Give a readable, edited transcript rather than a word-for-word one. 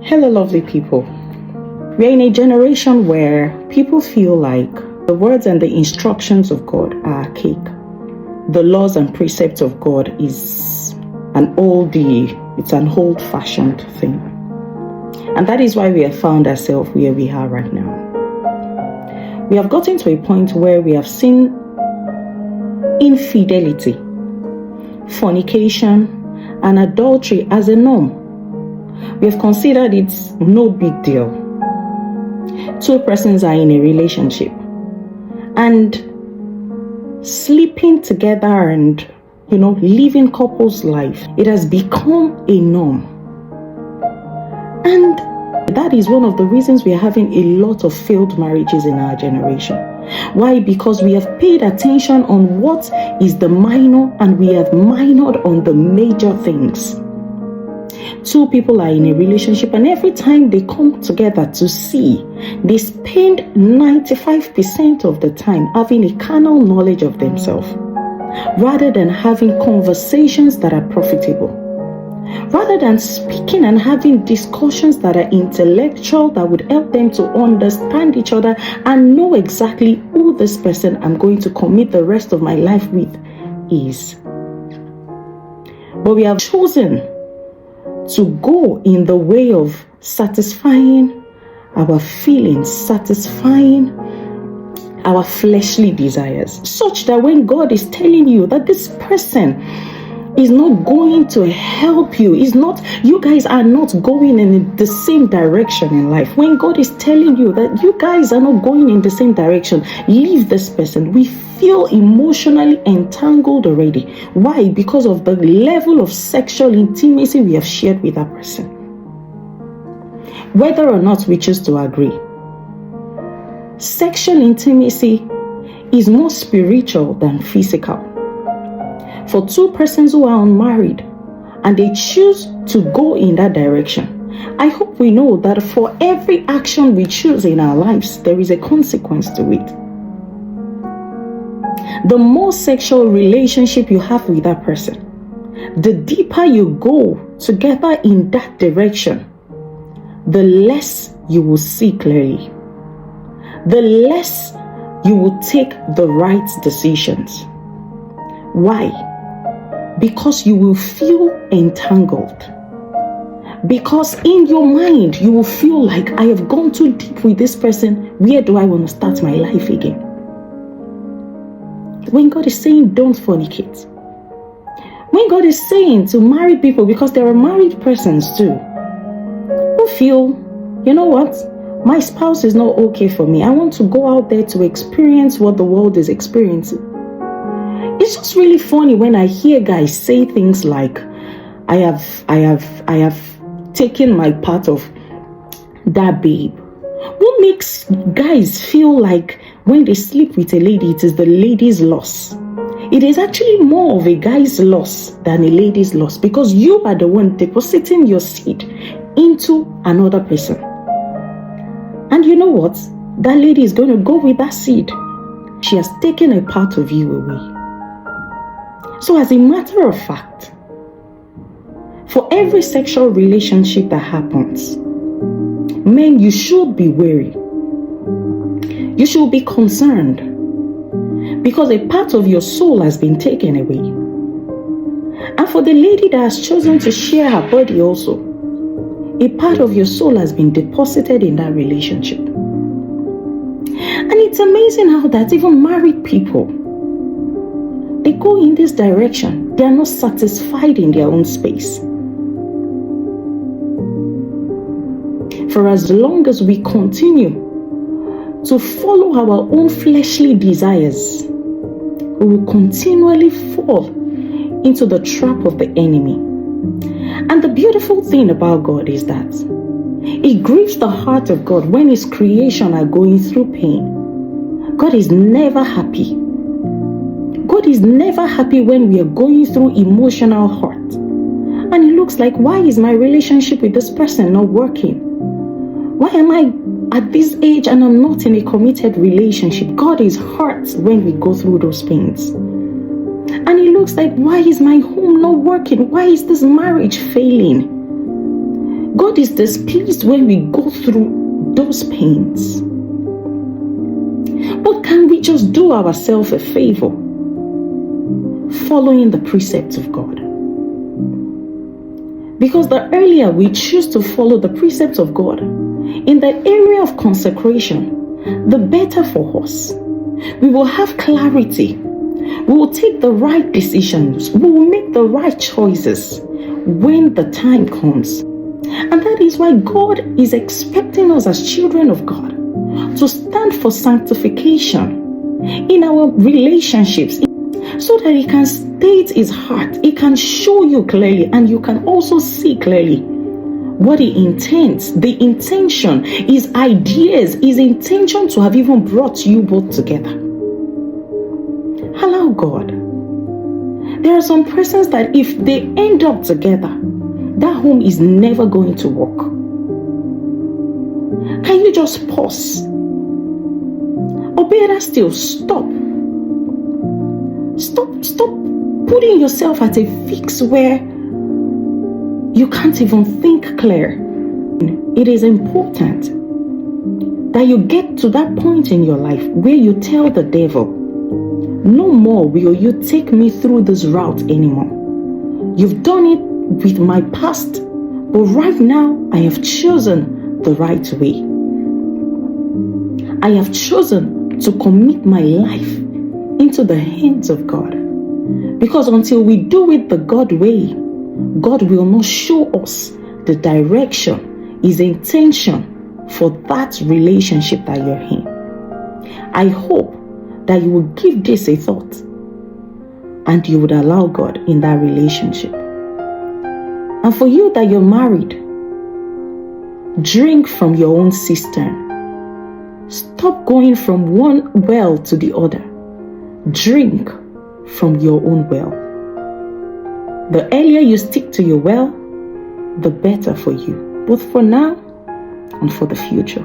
Hello, lovely people. We are in a generation where people feel like the words and the instructions of God are archaic. The laws and precepts of God is an oldie, it's an old-fashioned thing. And that is why we have found ourselves where we are right now. We have gotten to a point where we have seen infidelity, fornication, and adultery as a norm. We have considered it no big deal. Two persons are in a relationship and sleeping together and, living couples life. It has become a norm. And that is one of the reasons we are having a lot of failed marriages in our generation. Why? Because we have paid attention on what is the minor and we have minored on the major things. Two people are in a relationship and every time they come together to see, they spend 95% of the time having a carnal knowledge of themselves rather than having conversations that are profitable, rather than speaking and having discussions that are intellectual that would help them to understand each other and know exactly who this person I'm going to commit the rest of my life with is. But we have chosen to go in the way of satisfying our feelings, satisfying our fleshly desires, such that when God is telling you that this person is not going to help you, you guys are not going in the same direction in life. When God is telling you that you guys are not going in the same direction, leave this person. We feel emotionally entangled already. Why? Because of the level of sexual intimacy we have shared with that person. Whether or not we choose to agree, sexual intimacy is more spiritual than physical. For two persons who are unmarried and they choose to go in that direction, I hope we know that for every action we choose in our lives, there is a consequence to it. The more sexual relationship you have with that person, the deeper you go together in that direction, the less you will see clearly, the less you will take the right decisions. Why? Because you will feel entangled. Because in your mind, you will feel like, I have gone too deep with this person. Where do I want to start my life again? When God is saying don't fornicate. When God is saying to married people, because there are married persons too, who feel, you know what? My spouse is not okay for me. I want to go out there to experience what the world is experiencing. It's just really funny when I hear guys say things like, I have taken my part of that babe. What makes guys feel like when they sleep with a lady, it is the lady's loss? It is actually more of a guy's loss than a lady's loss, because you are the one depositing your seed into another person. And you know what? That lady is going to go with that seed. She has taken a part of you away. So as a matter of fact, for every sexual relationship that happens, men, you should be wary. You should be concerned, because a part of your soul has been taken away. And for the lady that has chosen to share her body also, a part of your soul has been deposited in that relationship. And it's amazing how that even married people, they go in this direction. They are not satisfied in their own space. For as long as we continue to follow our own fleshly desires, we will continually fall into the trap of the enemy. And the beautiful thing about God is that it grieves the heart of God when His creation are going through pain. God is never happy. God is never happy when we are going through emotional hurt. And it looks like, why is my relationship with this person not working? Why am I at this age and I'm not in a committed relationship? God is hurt when we go through those pains. And it looks like, why is my home not working? Why is this marriage failing? God is displeased when we go through those pains. But can we just do ourselves a favor, following the precepts of God? Because the earlier we choose to follow the precepts of God in the area of consecration, the better for us. We will have clarity. We will take the right decisions. We will make the right choices when the time comes. And that is why God is expecting us as children of God to stand for sanctification in our relationships, so that He can state His heart. He can show you clearly, and you can also see clearly what He intends, the intention, His ideas, His intention to have even brought you both together. Allow God. There are some persons that if they end up together, that home is never going to work. Can you just pause? Or better still, stop. Stop putting yourself at a fix where you can't even think clear. It is important that you get to that point in your life where you tell the devil, no more will you take me through this route anymore. You've done it with my past, but right now I have chosen the right way. I have chosen to commit my life into the hands of God. Because until we do it the God way, God will not show us the direction, His intention for that relationship that you're in. I hope that you will give this a thought and you would allow God in that relationship. And for you that you're married, drink from your own cistern. Stop going from one well to the other. Drink from your own well. The earlier you stick to your well, the better for you, both for now and for the future.